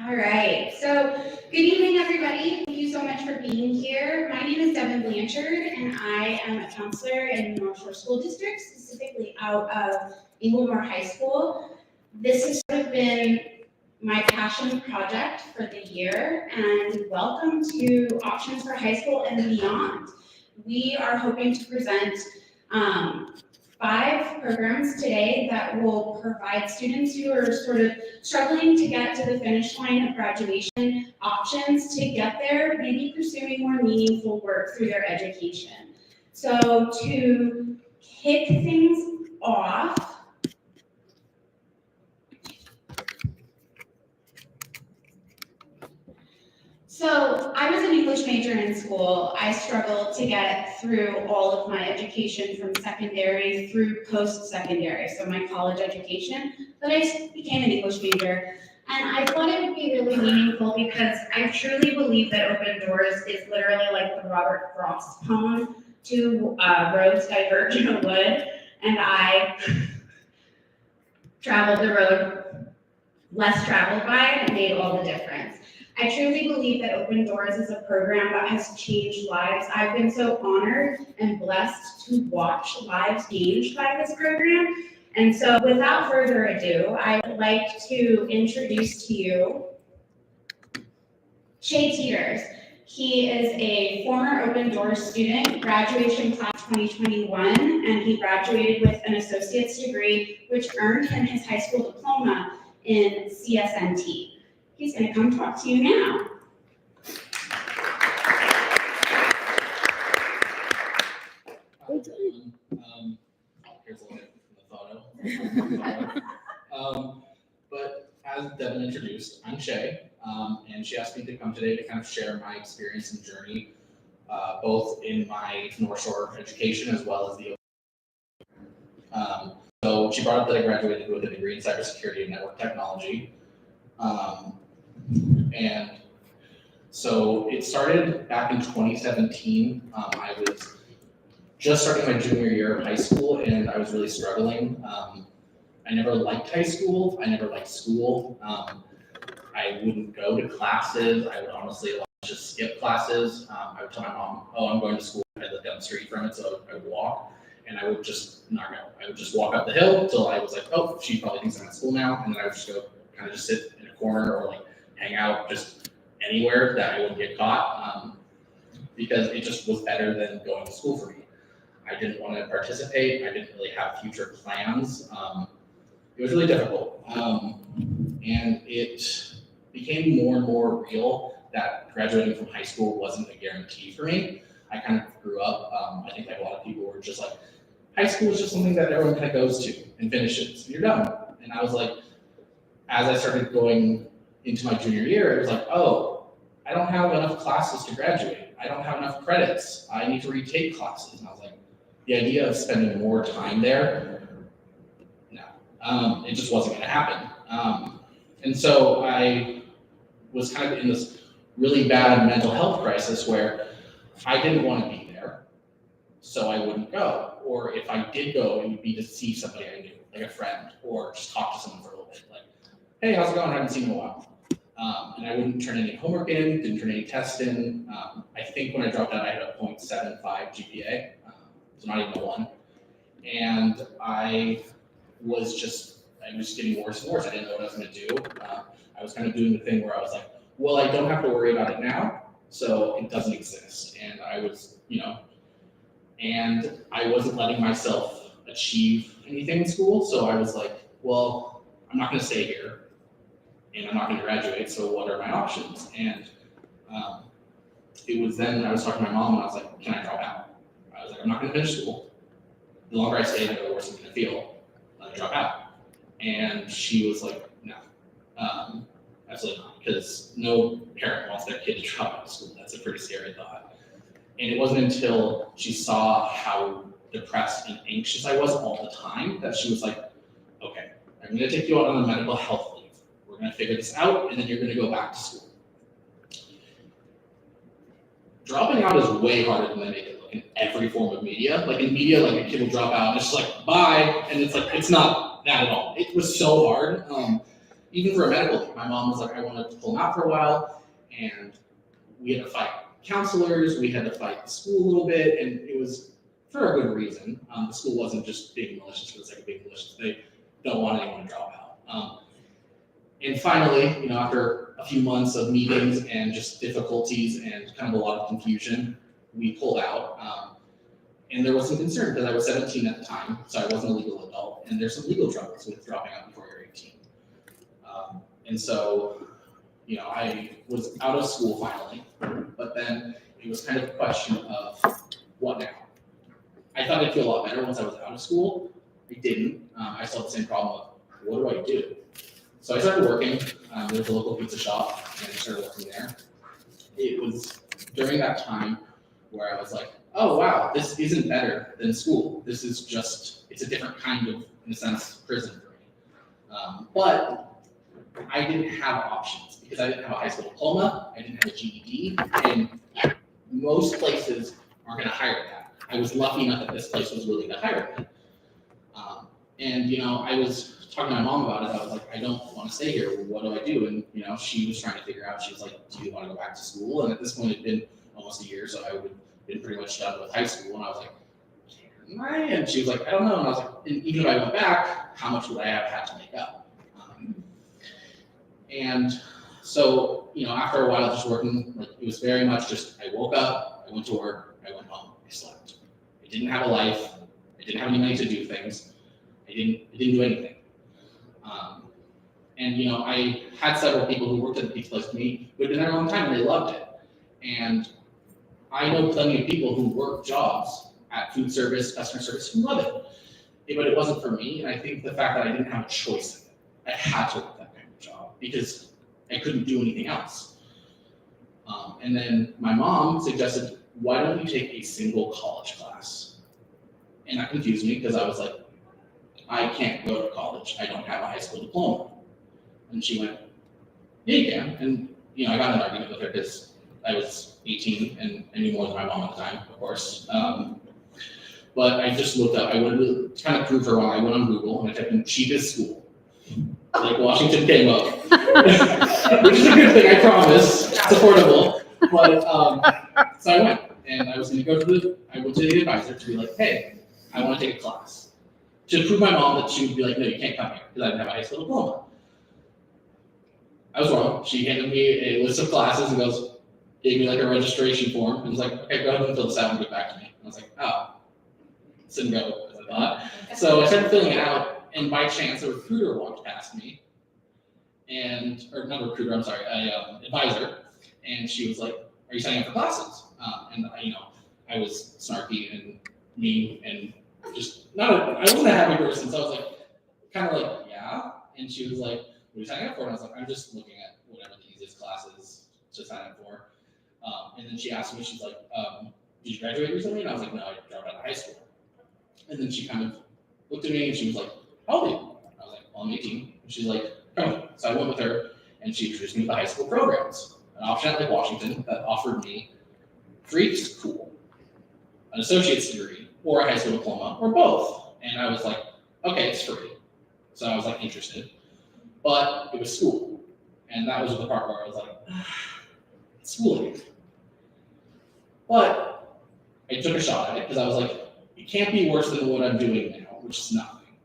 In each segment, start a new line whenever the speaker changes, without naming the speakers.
All right, so good evening, everybody. Thank you so much for being here. My name is Devin Blanchard, and I am a counselor in North Shore School District, specifically out of Inglemoor High School. This has sort of been my passion project for the year, and welcome to Options for High School and Beyond. We are hoping to present 5 programs today that will provide students who are sort of struggling to get to the finish line of graduation options to get there, maybe pursuing more meaningful work through their education. So to kick things off, so I was an English major in school. I struggled to get through all of my education from secondary through post-secondary, so my college education, but I became an English major. And I thought it would be really meaningful because I truly believe that Open Doors is literally like the Robert Frost poem, two roads diverge in a wood, and I traveled the road less traveled by, and it made all the difference. I truly believe that Open Doors is a program that has changed lives. I've been so honored and blessed to watch lives changed by this program. And so without further ado, I would like to introduce to you Shay Teeters. He is a former Open Doors student, graduation class 2021, and he graduated with an associate's degree, which earned him his high school diploma in CSNT. He's going to come talk to you now.
Here's a little bit from the photo. But as Devin introduced, I'm Shay, and she asked me to come today to kind of share my experience and journey, both in my North Shore education as well as the so she brought up that I graduated with a degree in cybersecurity and network technology. And so it started back in 2017. I was just starting my junior year of high school and I was really struggling. I never liked high school. I never liked school. I wouldn't go to classes. I would honestly just skip classes. I would tell my mom, oh, I'm going to school. I lived down the street from it, so I would walk. And I would just not go. I would just walk up the hill until I was like, oh, she probably thinks I'm at school now. And then I would just go kind of just sit in a corner or like hang out just anywhere that I wouldn't get caught, because it just was better than going to school for me. I didn't want to participate. I didn't really have future plans. It was really difficult. And it became more and more real that graduating from high school wasn't a guarantee for me. I kind of grew up, I think like a lot of people were just like, high school is just something that everyone kind of goes to and finishes, and you're done. And I was like, as I started going into my junior year, it was like, oh, I don't have enough classes to graduate. I don't have enough credits. I need to retake classes. And I was like, the idea of spending more time there, no, it just wasn't going to happen. And so I was kind of in this really bad mental health crisis where I didn't want to be there, so I wouldn't go. Or if I did go, it would be to see somebody I knew, like a friend, or just talk to someone for a little bit, like, hey, how's it going? I haven't seen you in a while. And I wouldn't turn any homework in, didn't turn any tests in. I think when I dropped out, I had a 0.75 GPA, so not even a 1. And I was just getting worse and worse. I didn't know what I was going to do. I was kind of doing the thing where I was like, well, I don't have to worry about it now, so it doesn't exist. And I was, and I wasn't letting myself achieve anything in school. So I was like, well, I'm not going to stay here and I'm not going to graduate. So what are my options? And it was then I was talking to my mom and I was like, can I drop out? I was like, I'm not going to finish school. The longer I stay, the worse I'm going to feel. Let me drop out. And she was like, no, absolutely not. Because no parent wants their kid to drop out of school. That's a pretty scary thought. And it wasn't until she saw how depressed and anxious I was all the time that she was like, okay, I'm going to take you out on a medical health leave. We're going to figure this out, and then you're going to go back to school. Dropping out is way harder than they make it look in every form of media. Like in media, like a kid will drop out and it's just like, bye. And it's like, it's not that at all. It was so hard. even for a medical leave, my mom was like, I wanted to pull him out for a while, and we had to fight counselors, we had to fight the school a little bit, and it was for a good reason. The school wasn't just being malicious for the sake of being malicious. They don't want anyone to drop out. And finally, after a few months of meetings and just difficulties and kind of a lot of confusion, we pulled out. And there was some concern because I was 17 at the time, so I wasn't a legal adult, and there's some legal troubles with dropping out before you're 18. And so, I was out of school finally, but then it was kind of a question of what now? I thought I'd feel a lot better once I was out of school. I didn't. I still had the same problem of what do I do? So I started working. There was a local pizza shop, and I started working there. It was during that time where I was like, oh wow, this isn't better than school. This is just, it's a different kind of, in a sense, prison for me. But I didn't have options because I didn't have a high school diploma, I didn't have a GED, and most places aren't going to hire that. I was lucky enough that this place was willing to hire me. And I was talking to my mom about it. I was like, I don't want to stay here. What do I do? And she was trying to figure out. She was like, do you want to go back to school? And at this point, it'd been almost a year, so I would been pretty much done with high school. And I was like, can I? And she was like, I don't know. And I was like, and even if I went back, how much would I have had to make up? And so, after a while just working, like it was very much just, I woke up, I went to work, I went home, I slept. I didn't have a life. I didn't have any money to do things. I didn't do anything. And I had several people who worked at the pizza place with me who had been there a long time and they loved it. And I know plenty of people who work jobs at food service, customer service, who love it. But it wasn't for me. And I think the fact that I didn't have a choice in it, I had to work that kind of job because I couldn't do anything else. And then my mom suggested, why don't you take a single college class? And that confused me because I was like, I can't go to college. I don't have a high school diploma. And she went, yeah, you can. And, I got in an argument with her because I was 18 and I knew more than my mom at the time, of course. But I just looked up, I went to kind of prove her wrong. I went on Google and I typed in cheapest school. Like Washington came up, which is a good thing, I promise. It's affordable. But so I went and I was going to go to I went to the advisor to be like, hey, I want to take a class. To prove my mom that she would be like, no, you can't come here because I didn't have a high school diploma. I was wrong. She handed me a list of classes and gave me like a registration form and was like, okay, go ahead and fill this out and get back to me. And I was like, oh, this didn't go as I thought. So I started filling it out, and by chance, a recruiter walked past me, or not a recruiter, I'm sorry, an advisor, and she was like, are you signing up for classes? And I was snarky and mean and just I wasn't a happy person, so I was like, kind of like, yeah. And she was like, what are you signing up for? And I was like, I'm just looking at whatever the easiest classes to sign up for. And then she asked me, she's like, did you graduate recently? And I was like, no, I dropped out of high school. And then she kind of looked at me and she was like, how old are you? I was like, well, I'm 18. And she's like, come on. So I went with her and she introduced me to the high school programs, an option at Lake Washington that offered me free school, an associate's degree, or a high school diploma, or both. And I was like, okay, it's free. So I was like interested, but it was school. And that was the part where I was like, it's schooling. But I took a shot at it because I was like, it can't be worse than what I'm doing now, which is nothing.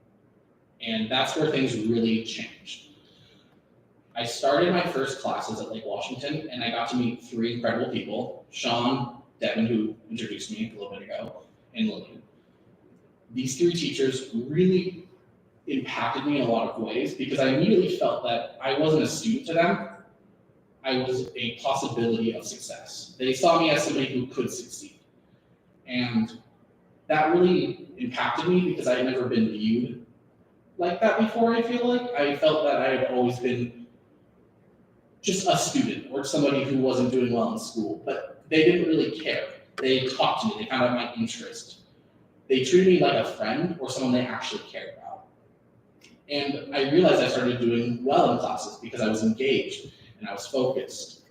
And that's where things really changed. I started my first classes at Lake Washington and I got to meet three incredible people, Sean, Devin, who introduced me a little bit ago, and Lillian. These three teachers really impacted me in a lot of ways because I immediately felt that I wasn't a student to them. I was a possibility of success. They saw me as somebody who could succeed. And that really impacted me because I had never been viewed like that before, I feel like. I felt that I had always been just a student or somebody who wasn't doing well in school, but they didn't really care. They talked to me, they found out my interest. They treated me like a friend or someone they actually cared about. And I realized I started doing well in classes because I was engaged and I was focused.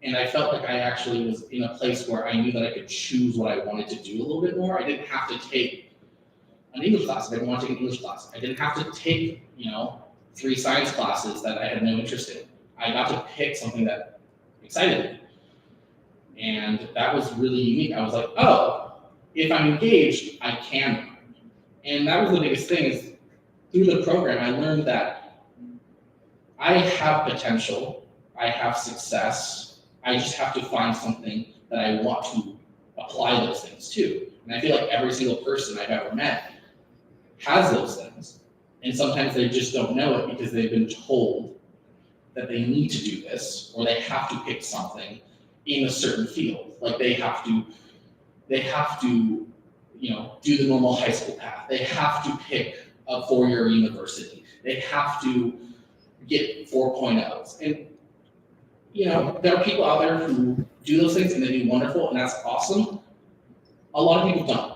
And I felt like I actually was in a place where I knew that I could choose what I wanted to do a little bit more. I didn't have to take an English class if I didn't want to take an English class. I didn't have to take, 3 science classes that I had no interest in. I got to pick something that excited me. And that was really unique. I was like, oh, if I'm engaged, I can learn. And that was the biggest thing is through the program, I learned that I have potential, I have success, I just have to find something that I want to apply those things to. And I feel like every single person I've ever met has those things. And sometimes they just don't know it because they've been told that they need to do this, or they have to pick something in a certain field. Like they have to, do the normal high school path. They have to pick a 4-year university. They have to get 4.0s. And, there are people out there who do those things and they do wonderful, and that's awesome. A lot of people don't.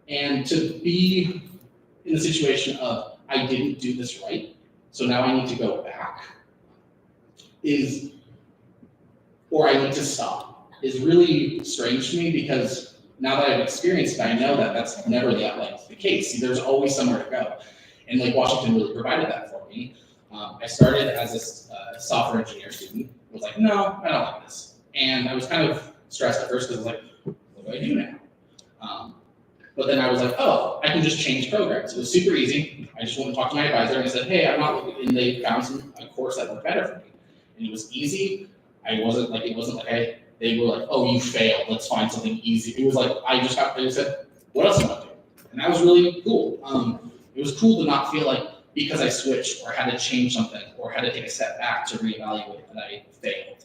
And to be in the situation of, I didn't do this right, so now I need to go back, or I need to stop, is really strange to me, because now that I've experienced it, I know that that's never the case. There's always somewhere to go. And Lake Washington really provided that for me. I started as a software engineer student. I was like, no, I don't like this. And I was kind of stressed at first because I was like, what do I do now? But then I was like, oh, I can just change programs. It was super easy. I just went and talked to my advisor and I said, hey, I'm not looking, and they found a course that worked better for me. And it was easy. It wasn't like they were like, oh, you failed, let's find something easy. It was like, they said, what else do you want to do? And that was really cool. It was cool to not feel like because I switched or had to change something or had to take a step back to reevaluate that I failed.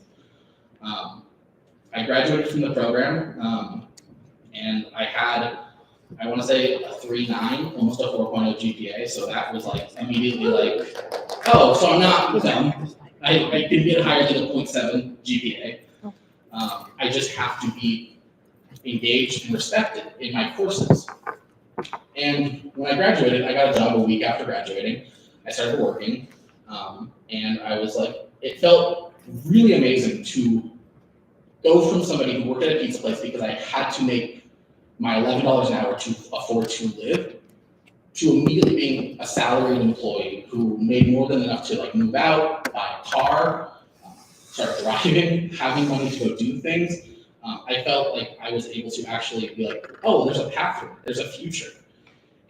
I graduated from the program, and I had, I want to say a 3.9, almost a 4.0 GPA. So that was like immediately like, oh, so I'm not dumb. I can get higher than a 0.7 GPA. I just have to be engaged and respected in my courses. And when I graduated, I got a job a week after graduating. I started working, and I was like, it felt really amazing to go from somebody who worked at a pizza place because I had to make my $11 an hour to afford to live, to immediately being a salaried employee who made more than enough to like move out, buy a car, start driving, having money to go do things. I felt like I was able to actually be like, oh, there's a path for it, there's a future.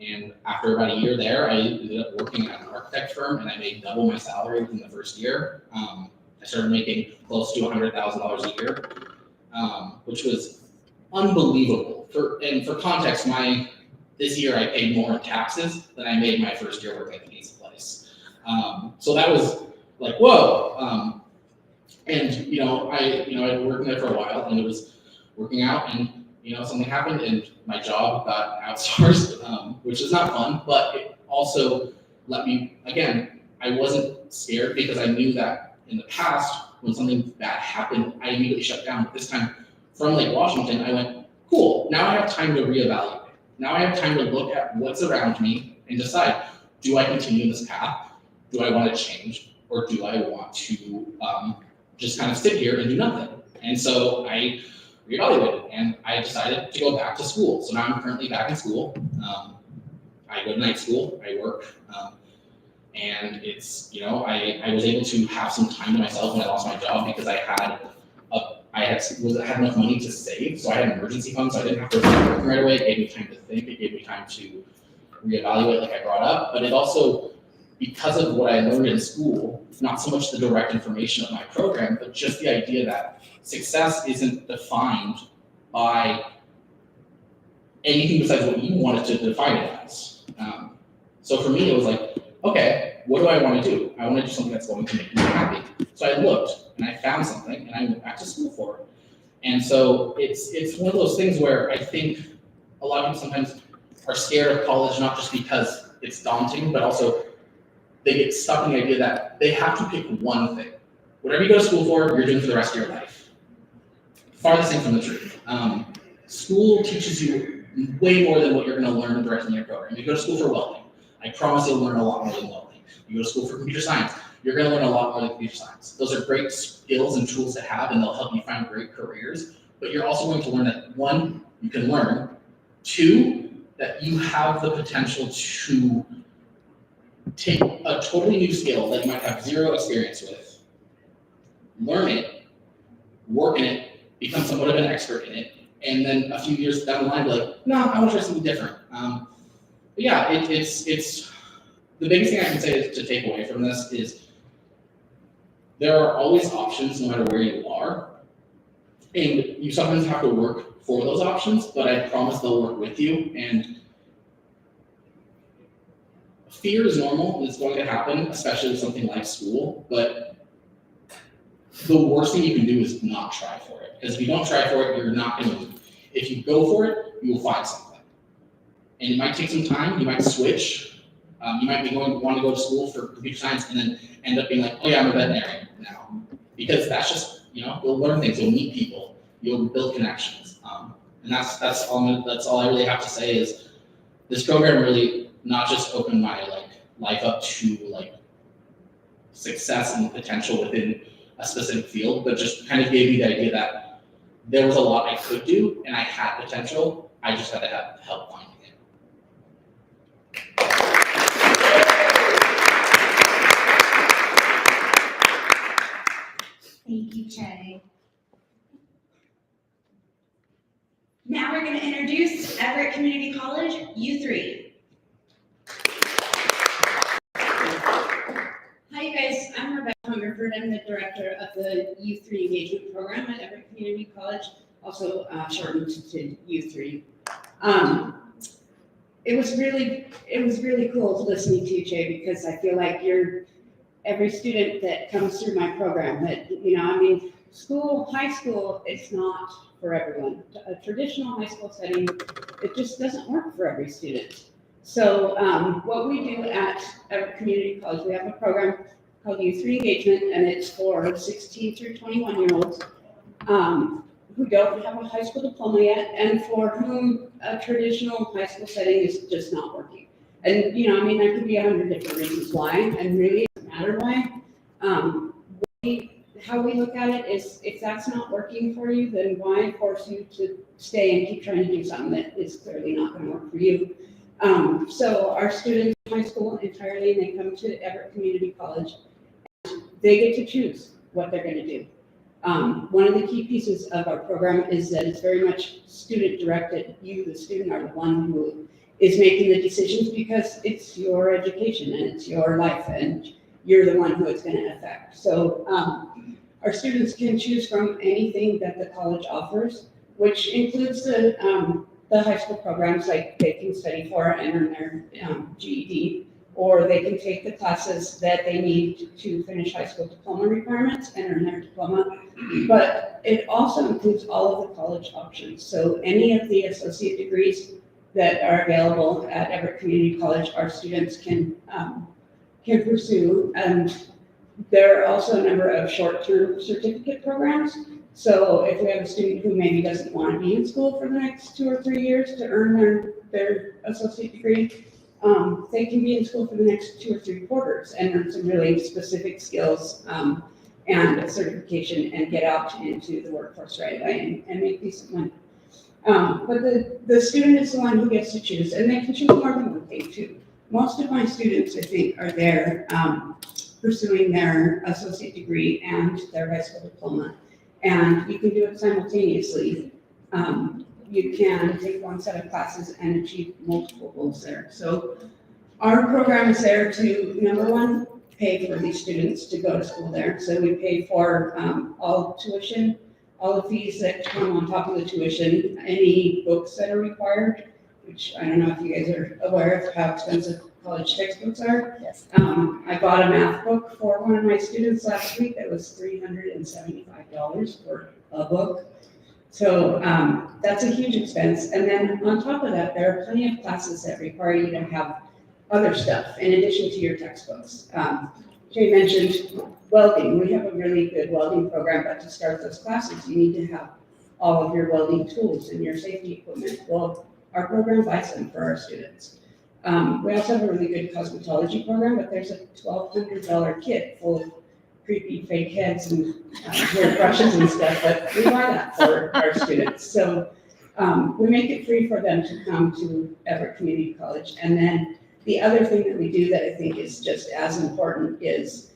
And after about a year there, I ended up working at an architect firm, and I made double my salary within the first year. I started making close to $100,000 a year, which was unbelievable. For context, this year I paid more in taxes than I made my first year working at the pizza place. So that was like, whoa. And I worked there for a while, and it was working out, and something happened, and my job got outsourced, which is not fun, but it also let me, again, I wasn't scared because I knew that in the past, when something bad happened, I immediately shut down. But this time, from Lake Washington, I went, cool, now I have time to reevaluate. Now I have time to look at what's around me and decide, do I continue this path? Do I want to change? Or do I want to just kind of sit here and do nothing? And so I reevaluated, and I decided to go back to school. So now I'm currently back in school. I go to night school, I work, and it's, I was able to have some time to myself when I lost my job because I had enough money to save, so I had an emergency fund, so I didn't have to start working right away. It gave me time to think, it gave me time to reevaluate like I brought up, but it also, because of what I learned in school, not so much the direct information of my program, but just the idea that success isn't defined by anything besides what you wanted to define it as. So for me, it was like, okay, what do I want to do? I want to do something that's going to make me happy. So I looked and I found something, and I went back to school for it. And so it's one of those things where I think a lot of people sometimes are scared of college, not just because it's daunting, but also they get stuck in the idea that they have to pick one thing. Whatever you go to school for, you're doing for the rest of your life. Farthest thing from the truth. School teaches you way more than what you're going to learn directly in your program. You go to school for welding. I promise you'll learn a lot more than welding. You go to school for computer science. You're going to learn a lot more than computer science. Those are great skills and tools to have, and they'll help you find great careers. But you're also going to learn that, one, you can learn. Two, that you have the potential to take a totally new skill that you might have zero experience with, learn it, work in it, become somewhat of an expert in it, and then a few years down the line, be like, no, I want to try something different. But yeah, it's the biggest thing I can say to take away from this is there are always options no matter where you are, and you sometimes have to work for those options, but I promise they'll work with you. And fear is normal, it's going to happen, especially with something like school, but the worst thing you can do is not try for it. Because if you don't try for it, you're not going to. If you go for it, you will find something. And it might take some time, you might switch. You might want to go to school for computer science and then end up being like, oh yeah, I'm a veterinarian now. Because that's just, you'll learn things, you'll meet people, you'll build connections. And that's all I really have to say is this program really not just opened my life up to success and potential within a specific field, but just kind of gave me the idea that there was a lot I could do and I had potential. I just had to have help finding it.
Thank you, Che. Now we're going to introduce Everett Community College U3. Hi, you guys. I'm Rebecca Hungerford. I'm the director of the U3 Engagement Program at Everett Community College, also shortened to U3. It was really cool listening to you, Jay, because I feel like you're every student that comes through my program. That high school, it's not for everyone. A traditional high school setting, it just doesn't work for every student. So what we do at Everett Community College, we have a program called U3 Engagement, and it's for 16 through 21-year-olds who don't have a high school diploma yet, and for whom a traditional high school setting is just not working. And there could be 100 different reasons why, and really it doesn't matter why. How we look at it is, if that's not working for you, then why force you to stay and keep trying to do something that is clearly not going to work for you? So our students in high school entirely, they come to Everett Community College. They get to choose what they're going to do. One of the key pieces of our program is that it's very much student directed. You, the student, are the one who is making the decisions because it's your education and it's your life and you're the one who it's going to affect. So our students can choose from anything that the college offers, which includes the high school programs, like they can study for and earn their GED, or they can take the classes that they need to finish high school diploma requirements and earn their diploma. But it also includes all of the college options. So any of the associate degrees that are available at Everett Community College, our students can pursue. And there are also a number of short-term certificate programs. So if we have a student who maybe doesn't want to be in school for the next 2 or 3 years to earn their associate degree, they can be in school for the next 2 or 3 quarters and learn some really specific skills and a certification and get out into the workforce right away and make decent money. But the student is the one who gets to choose, and they can choose more than one thing too. Most of my students, I think, are there pursuing their associate degree and their high school diploma. And you can do it simultaneously. You can take one set of classes and achieve multiple goals there. So our program is there to, number one, pay for these students to go to school there. So we pay for all tuition, all the fees that come on top of the tuition, any books that are required, which I don't know if you guys are aware of how expensive college textbooks are.
Yes.
I bought a math book for one of my students last week that was $375 for a book. So that's a huge expense. And then on top of that, there are plenty of classes that require you to have other stuff in addition to your textbooks. Jay mentioned welding. We have a really good welding program, but to start those classes, you need to have all of your welding tools and your safety equipment. Well, our program buys them for our students. We also have a really good cosmetology program, but there's a $1,200 kit full of creepy fake heads and hair brushes and stuff, but we buy that for our students. So we make it free for them to come to Everett Community College. And then
The other thing that we do that I think is just as important is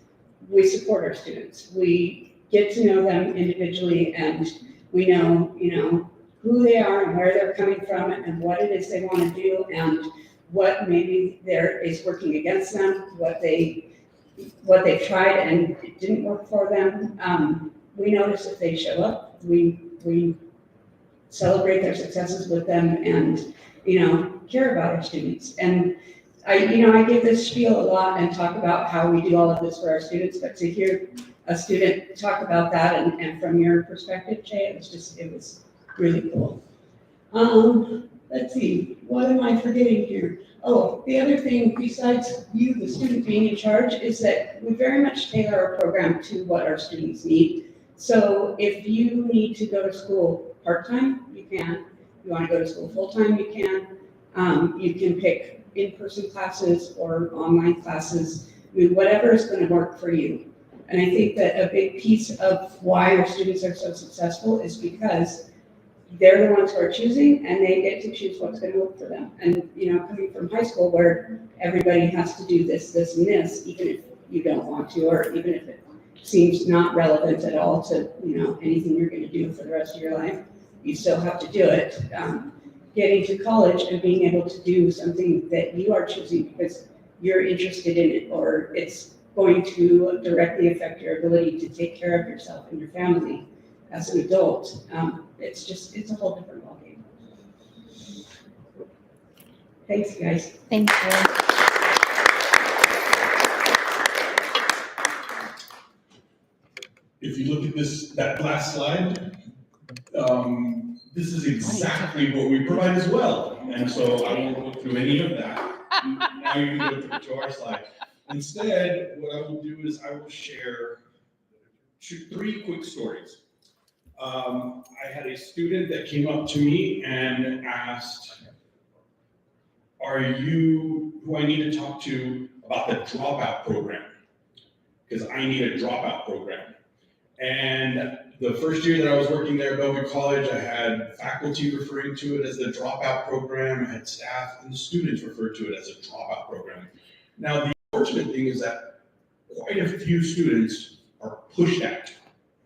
we support our students. We get to know them individually, and we know, who they are and where they're coming from and what it is they want to do and what maybe there is working against them, what they've tried and it didn't work for them. We notice if they show up, we celebrate their successes with them and, care about our students. And I give this spiel a lot and talk about how we do all of this for our students, but to hear a student talk about that and from your perspective, Jay, it was really cool. Let's see, what am I forgetting here? Oh, the other thing besides you, the student being in charge, is that we very much tailor our program to what our students need. So if you need to go to school part-time, you can. If you want to go to school full-time, you can. You can pick in-person classes or online classes, whatever is going to work for you. And I think that a big piece of why our students are so successful is because they're the ones who are choosing and they get to choose what's going to work for them. And, coming from high school where everybody has to do this, and this, even if you don't want to, or even if it seems not relevant at all to, anything you're going to do for the rest of your life, you still have to do it. Getting to college and being able to do something that you are choosing because you're interested in it, or it's going to directly affect your ability to take care of yourself and your family as an adult. It's a whole different ballgame. Thanks, guys.
Thank you.
If you look at that last slide, this is exactly what we provide as well. And so I won't go through any of that. Now you can go to our slide. Instead, what I will do is I will share three quick stories. I had a student that came up to me and asked, are you who I need to talk to about the dropout program? Because I need a dropout program. And the first year that I was working there at Bellevue College, I had faculty referring to it as the dropout program. I had staff and the students referred to it as a dropout program. Now, the unfortunate thing is that quite a few students are pushed out.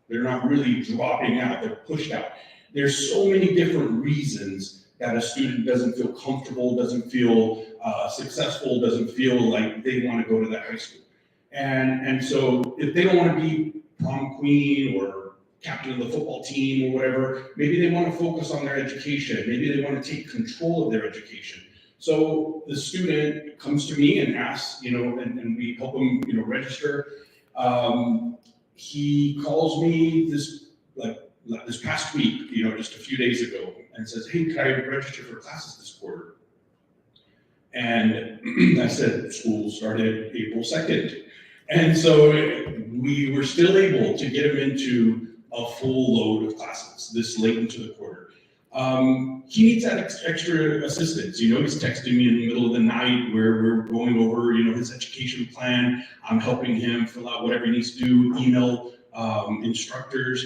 They're not really dropping out, they're pushed out. There's so many different reasons that a student doesn't feel comfortable, doesn't feel successful, doesn't feel like they want to go to that high school. And so if they don't want to be prom queen or captain of the football team or whatever, maybe they want to focus on their education, maybe they want to take control of their education. So the student comes to me and asks, and we help them, register. He calls me this past week, just a few days ago, and says, hey, can I register for classes this quarter? And I said, school started April 2nd. And so we were still able to get him into a full load of classes this late into the quarter. He needs that extra assistance. He's texting me in the middle of the night where we're going over, his education plan. I'm helping him fill out whatever he needs to do, email instructors.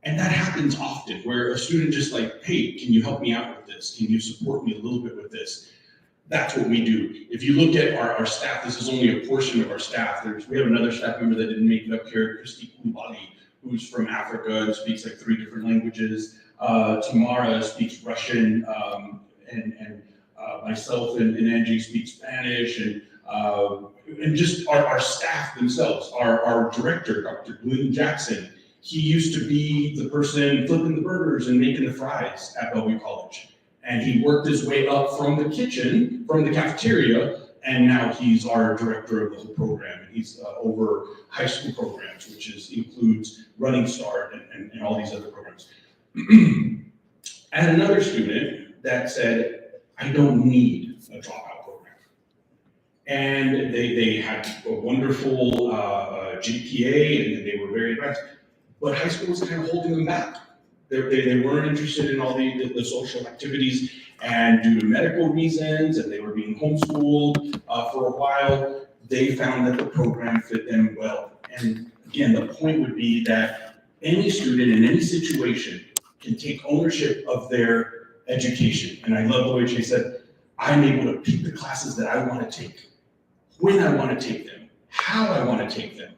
And that happens often where a student just like, hey, can you help me out with this? Can you support me a little bit with this? That's what we do. If you look at our staff, this is only a portion of our staff. We have another staff member that didn't make it up here, Christy Koulibaly, who's from Africa and speaks like 3 different languages. Tamara speaks Russian, and myself and Angie speak Spanish, and just our staff themselves. Our director, Dr. Glenn Jackson, he used to be the person flipping the burgers and making the fries at Bellevue College. And he worked his way up from the kitchen, from the cafeteria, and now he's our director of the whole program. And he's over high school programs, which includes Running Start and all these other programs. I had another student that said, I don't need a dropout program. And they had a wonderful GPA and they were very advanced, but high school was kind of holding them back. They weren't interested in all the social activities, and due to medical reasons, and they were being homeschooled for a while, they found that the program fit them well. And again, the point would be that any student in any situation can take ownership of their education. And I love the way she said, I'm able to pick the classes that I want to take, when I want to take them, how I want to take them.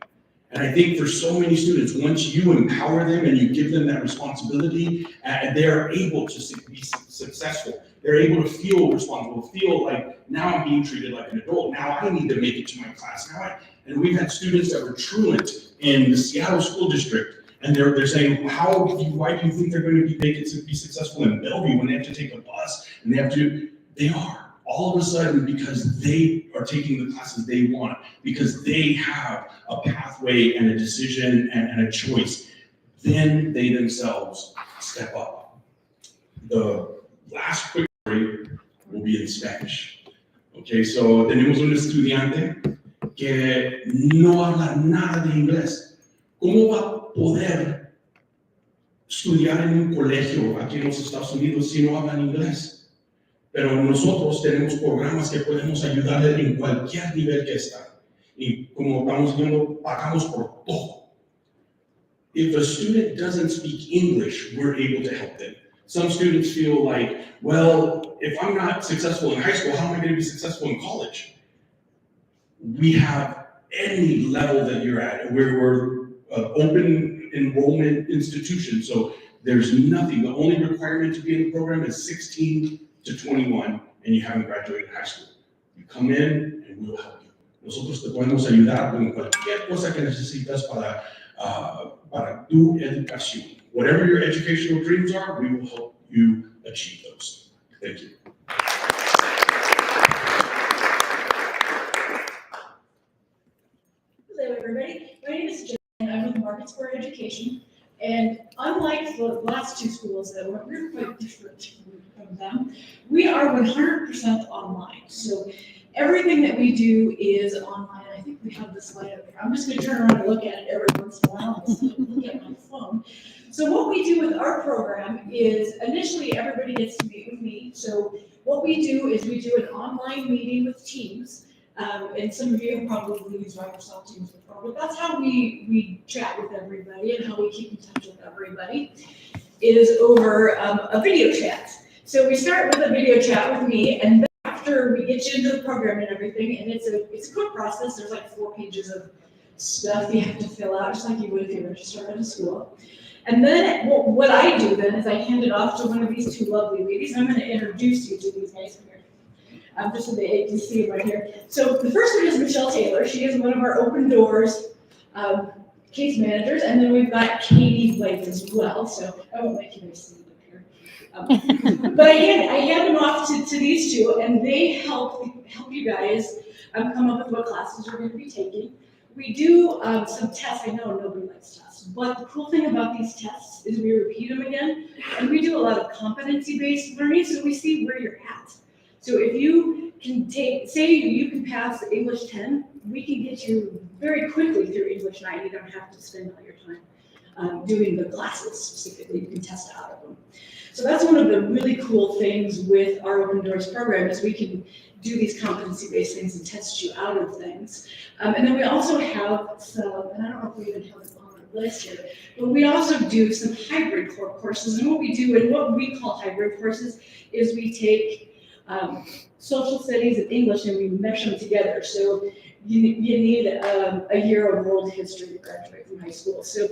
And I think for so many students, once you empower them and you give them that responsibility, they're able to be successful. They're able to feel responsible, feel like now I'm being treated like an adult. Now I need to make it to my class. And we've had students that were truant in the Seattle School District, and they're saying, why do you think they're going to be successful in Bellevue when they have to take a bus and they are. All of a sudden, because they are taking the classes they want, because they have a pathway and a decision and a choice, then they themselves step up. The last quick story will be in Spanish. Okay, so tenemos un estudiante que no habla nada de inglés. ¿Cómo va a poder estudiar en un colegio aquí en los Estados Unidos si no hablan inglés? Pero nosotros tenemos programas que podemos ayudarle en cualquier nivel que está. Y como estamos viendo, pagamos por todo. If a student doesn't speak English, we're able to help them. Some students feel like, well, if I'm not successful in high school, how am I going to be successful in college? We have any level that you're at. We're an open enrollment institution, so there's nothing. The only requirement to be in the program is 16 to 21, and you haven't graduated high school. You come in and we'll help you. Nosotros te podemos ayudar con cualquier cosa que necesitas para tu educación. Whatever your educational dreams are, we will help you achieve those. Thank you.
Hello, everybody. My name is Jen, and I'm with Market Square Education. And unlike the last two schools that were really quite different from them, we are 100% online. So everything that we do is online. I think we have this slide up here. I'm just going to turn around and look at it every once in a while instead of looking at my phone. So what we do with our program is initially everybody gets to meet with me. So what we do is we do an online meeting with teams. And some of you have probably used Microsoft Teams before, but that's how we chat with everybody and how we keep in touch with everybody is over a video chat. So we start with a video chat with me, and then after we get you into the program and everything, and it's a quick process. There's like 4 pages of stuff you have to fill out, just like you would if you registered at a school. And then what I do then is I hand it off to one of these two lovely ladies. I'm going to introduce you to these guys here. Just so they can see right here. So the first one is Michelle Taylor. She is one of our Open Doors case managers, and then we've got Katie Blake as well. So I won't make you guys see up here. But I hand them off to these two, and they help you guys come up with what classes you're going to be taking. We do some tests. I know nobody likes tests, but the cool thing about these tests is we repeat them again, and we do a lot of competency-based learning, so we see where you're at. So if you can say you can pass English 10, we can get you very quickly through English 9. You don't have to spend all your time doing the classes specifically. You can test out of them. So that's one of the really cool things with our Open Doors program is we can do these competency-based things and test you out of things. And then we also have some, and I don't know if we even have it on the list here, but we also do some hybrid core courses. And what we do and what we call hybrid courses is we take social studies and English and we mesh them together. So you need a year of world history to graduate from high school. So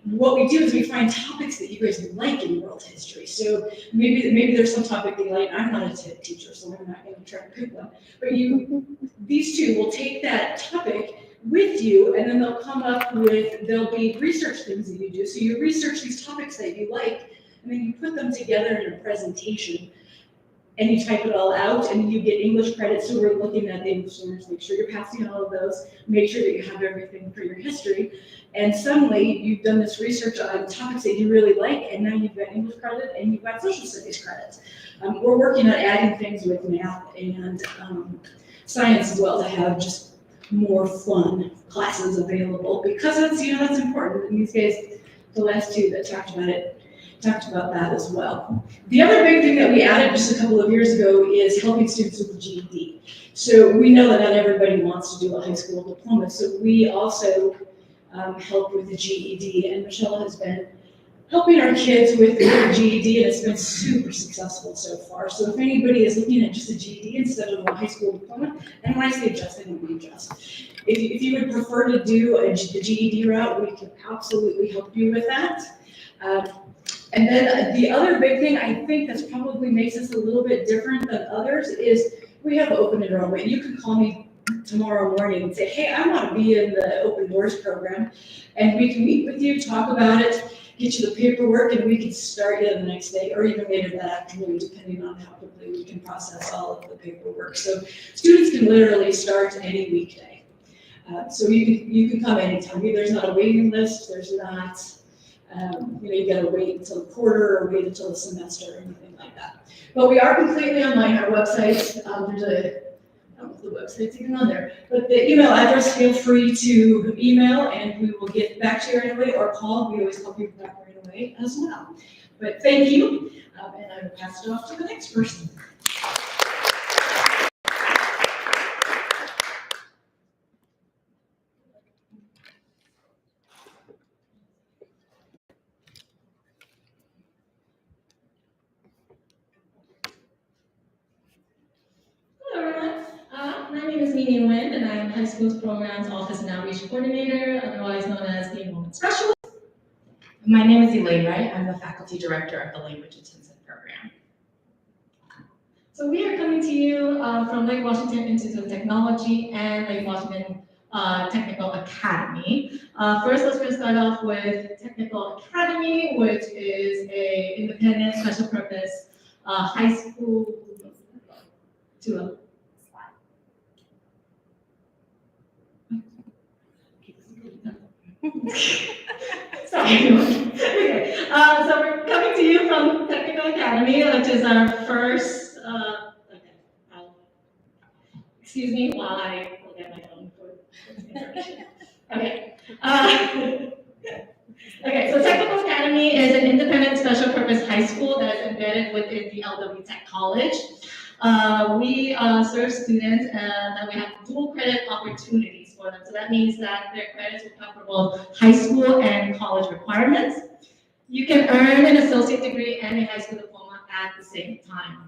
what we do is we find topics that you guys like in world history. So maybe there's some topic that you like. I'm not a TED teacher, so I'm not going to try to pick one. But these two will take that topic with you, and then they'll come up with, there'll be research things that you do. So you research these topics that you like, and then you put them together in a presentation. And you type it all out, and you get English credits. So we're looking at the English learners, make sure you're passing all of those, make sure that you have everything for your history. And suddenly, you've done this research on topics that you really like, and now you've got English credit and you've got social studies credits. We're working on adding things with math and science as well to have just more fun classes available because that's important. And these guys, the last two that talked about that as well. The other big thing that we added just a couple of years ago is helping students with the GED. So we know that not everybody wants to do a high school diploma, so we also help with the GED, and Michelle has been helping our kids with their GED, and it's been super successful so far. So if anybody is looking at just a GED instead of a high school diploma, and when I say adjust, I don't mean adjust. If you would prefer to do the GED route, we can absolutely help you with that. And then the other big thing I think that's probably makes us a little bit different than others is we have open enrollment. You can call me tomorrow morning and say, hey, I want to be in the Open Doors program, and we can meet with you, talk about it, get you the paperwork, and we can start you the next day or even later that afternoon, depending on how quickly we can process all of the paperwork. So students can literally start any weekday. So you can come anytime. There's not a waiting list. There's not, you gotta wait until the quarter or wait until the semester or anything like that. But we are completely online. Our website, I don't know if the website's even on there, but the email address, feel free to email and we will get back to you right away, or call. We always call people back right away as well. But thank you, and I will pass it off to the next person.
Hello everyone, my name is Mimi Nguyen and I am High School's Programs Office and Outreach Coordinator, otherwise known as the Enrollment Specialist.
My name is Elaine Wright. I'm the Faculty Director of the Language Intensive Program.
So we are coming to you from Lake Washington Institute of Technology and Lake Washington Technical Academy. First, let's start off with Technical Academy, which is an independent special purpose high school. Sorry. Okay. So we're coming to you from Technical Academy, which is our first. Excuse me while I look at my phone for information. Okay. Okay. So Technical Academy is an independent special purpose high school that is embedded within the LW Tech College. We serve students that we have dual credit opportunities for them. So that means that their credits will cover both high school and college requirements. You can earn an associate degree and a high school diploma at the same time.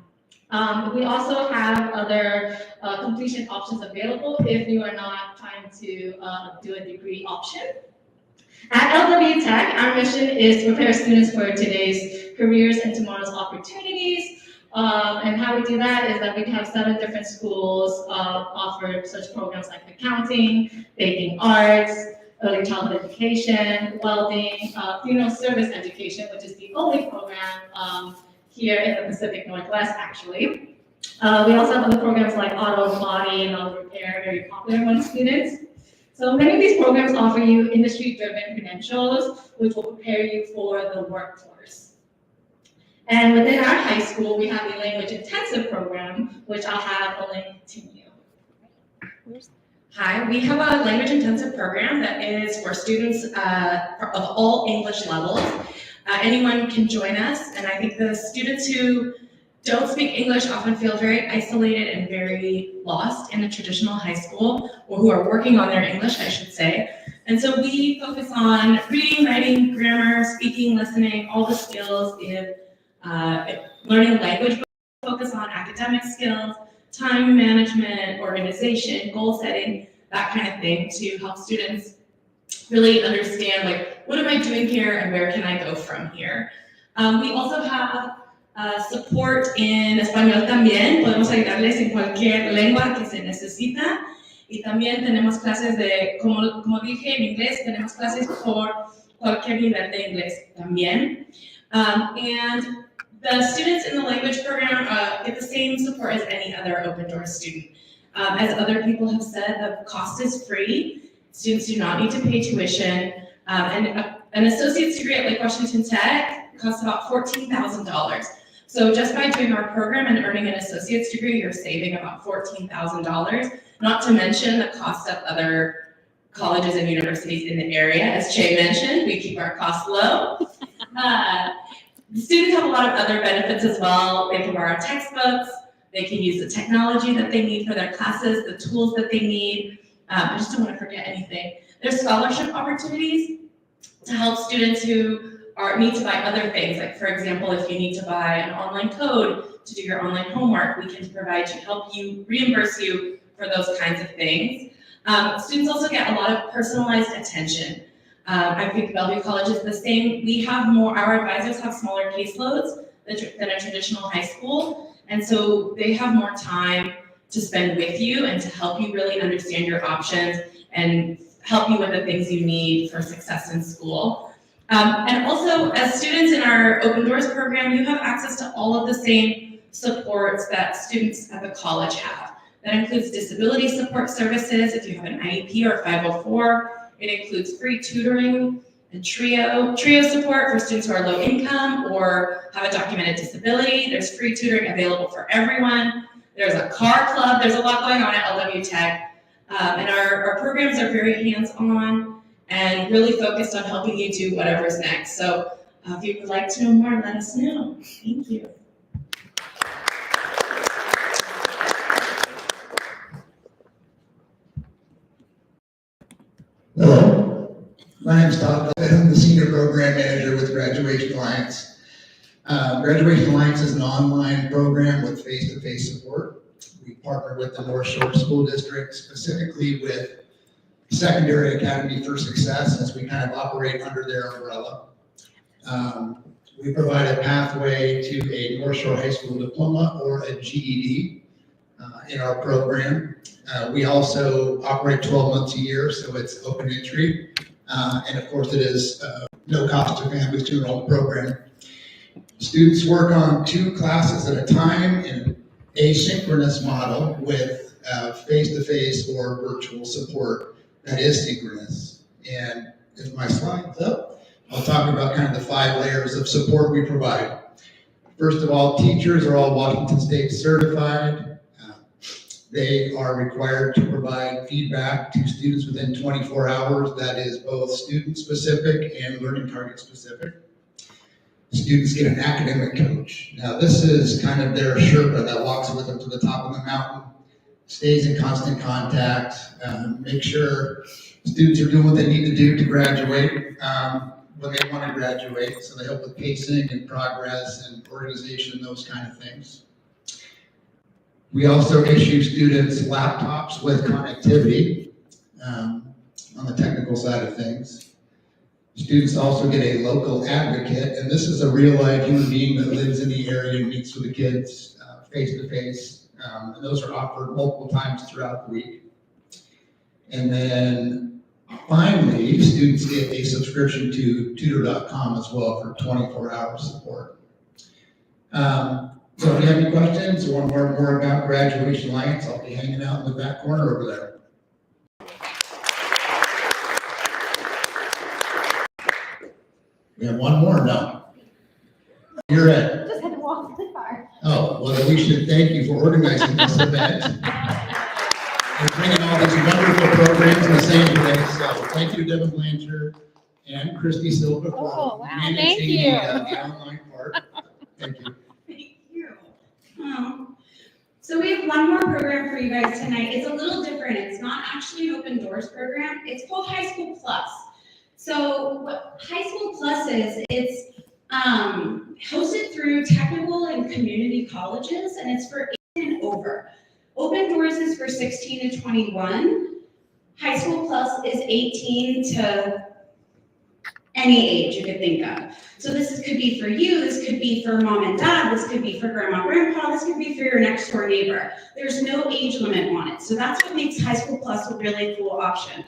We also have other completion options available if you are not trying to do a degree option. At LW Tech, our mission is to prepare students for today's careers and tomorrow's opportunities. And how we do that is that we have 7 different schools offer such programs like accounting, baking arts, early childhood education, welding, funeral service education, which is the only program here in the Pacific Northwest, actually. We also have other programs like auto, body, and auto repair, very popular among students. So many of these programs offer you industry-driven credentials, which will prepare you for the workforce. And within our high school, we have the Language Intensive program, which I'll have a link to you.
Hi, we have a Language Intensive program that is for students of all English levels. Anyone can join us, and I think the students who don't speak English often feel very isolated and very lost in a traditional high school, or who are working on their English, I should say. And so we focus on reading, writing, grammar, speaking, listening, all the skills in learning language, but focus on academic skills, time management, organization, goal setting, that kind of thing, to help students really understand, like, what am I doing here and where can I go from here? We also have support en español también. Podemos ayudarles en cualquier lengua que se necesita. Y también tenemos clases de, como dije en inglés, tenemos clases por cualquier nivel de inglés también. And the students in the language program get the same support as any other Open Doors student. As other people have said, the cost is free. Students do not need to pay tuition. And an associate's degree at Lake Washington Tech costs about $14,000. So just by doing our program and earning an associate's degree, you're saving about $14,000, not to mention the cost of other colleges and universities in the area. As Che mentioned, we keep our costs low. The students have a lot of other benefits as well. They can borrow textbooks, they can use the technology that they need for their classes, the tools that they need. I just don't want to forget anything. There's scholarship opportunities to help students who need to buy other things, like for example, if you need to buy an online code to do your online homework, we can help you, reimburse you for those kinds of things. Students also get a lot of personalized attention. I think Bellevue College is the same. Our advisors have smaller caseloads than a traditional high school, and so they have more time to spend with you and to help you really understand your options and help you with the things you need for success in school. And also, as students in our Open Doors program, you have access to all of the same supports that students at the college have. That includes disability support services if you have an IEP or 504. It includes free tutoring and TRIO support for students who are low income or have a documented disability. There's free tutoring available for everyone. There's a car club. There's a lot going on at LW Tech. And our programs are very hands-on and really focused on helping you do whatever's next. So if you would like to know more, let us know. Thank you.
Hello, my name is Todd. I'm the Senior Program Manager with Graduation Alliance. Graduation Alliance is an online program with face-to-face support. We partner with the North Shore School District, specifically with Secondary Academy for Success, as we kind of operate under their umbrella. We provide a pathway to a North Shore High School diploma or a GED in our program. We also operate 12 months a year, so it's open entry. And of course, it is no cost to families to enroll in the program. Students work on 2 classes at a time in asynchronous model with face-to-face or virtual support that is synchronous. And if my slide's up, I'll talk about kind of the 5 layers of support we provide. First of all, teachers are all Washington State certified. They are required to provide feedback to students within 24 hours that is both student-specific and learning target-specific. Students get an academic coach. Now, this is kind of their Sherpa that walks with them to the top of the mountain, stays in constant contact, make sure students are doing what they need to do to graduate when they want to graduate. So they help with pacing and progress and organization, those kind of things. We also issue students laptops with connectivity on the technical side of things. Students also get a local advocate, and this is a real-life human being that lives in the area and meets with the kids face-to-face. And those are offered multiple times throughout the week. And then finally, students get a subscription to tutor.com as well for 24-hour support. So if you have any questions or want to learn more about Graduation Alliance, I'll be hanging out in the back corner over there. We have one more? No. You're it.
Just had to walk to the car.
Oh, well, then we should thank you for organizing this event and bringing all these wonderful programs in the same place. So thank you, Devin Blanchard and Christy Silva for
Oh, wow.
managing
Thank you.
the online part. Thank you.
Thank you. So we have one more program for you guys tonight. It's a little different. It's not actually an Open Doors program. It's called High School Plus. So what High School Plus is, it's hosted through technical and community colleges, and it's for 18 and over. Open Doors is for 16 to 21. High School Plus is 18 to any age you could think of. So this could be for you, this could be for mom and dad, this could be for grandma, grandpa, this could be for your next door neighbor. There's no age limit on it. So that's what makes High School Plus a really cool option.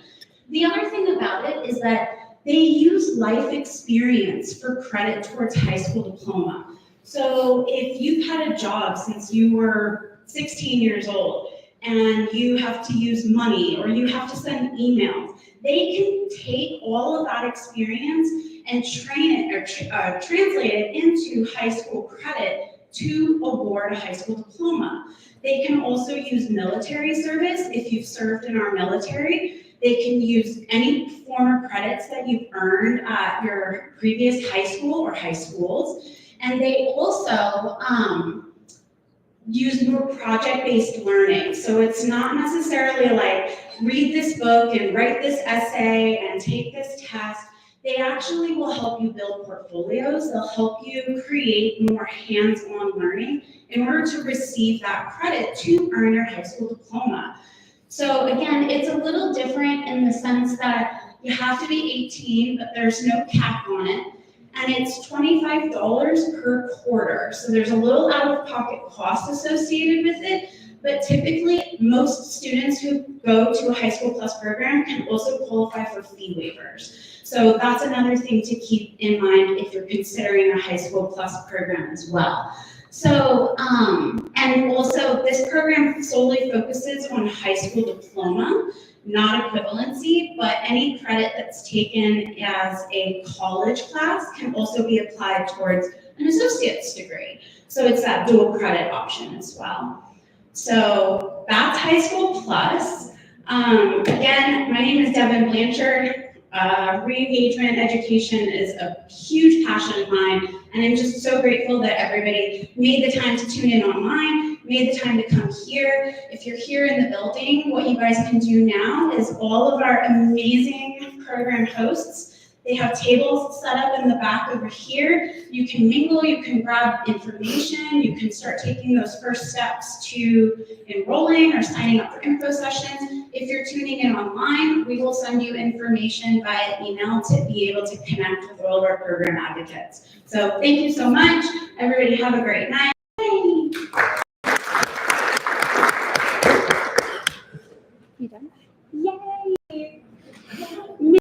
The other thing about it is that they use life experience for credit towards high school diploma. So if you've had a job since you were 16 years old and you have to use money or you have to send emails, they can take all of that experience and train it or translate it into high school credit to award a high school diploma. They can also use military service if you've served in our military. They can use any form of credits that you've earned at your previous high school or high schools. And they also use more project-based learning. So it's not necessarily like read this book and write this essay and take this test. they actually will help you build portfolios. They'll help you create more hands-on learning in order to receive that credit to earn your high school diploma. So again, it's a little different in the sense that you have to be 18, but there's no cap on it. And it's $25 per quarter. So there's a little out-of-pocket cost associated with it, but typically most students who go to a High School Plus program can also qualify for fee waivers. So that's another thing to keep in mind if you're considering a High School Plus program as well. So, and also this program solely focuses on high school diploma, not equivalency, but any credit that's taken as a college class can also be applied towards an associate's degree. So it's that dual credit option as well. So that's High School Plus. Again, my name is Devin Blanchard. Re-engagement education is a huge passion of mine, and I'm just so grateful that everybody made the time to tune in online, made the time to come here. If you're here in the building, what you guys can do now is all of our amazing program hosts, they have tables set up in the back over here. You can mingle, you can grab information, you can start taking those first steps to enrolling or signing up for info sessions. If you're tuning in online, we will send you information via email to be able to connect with all of our program advocates. So thank you so much. Everybody have a great night.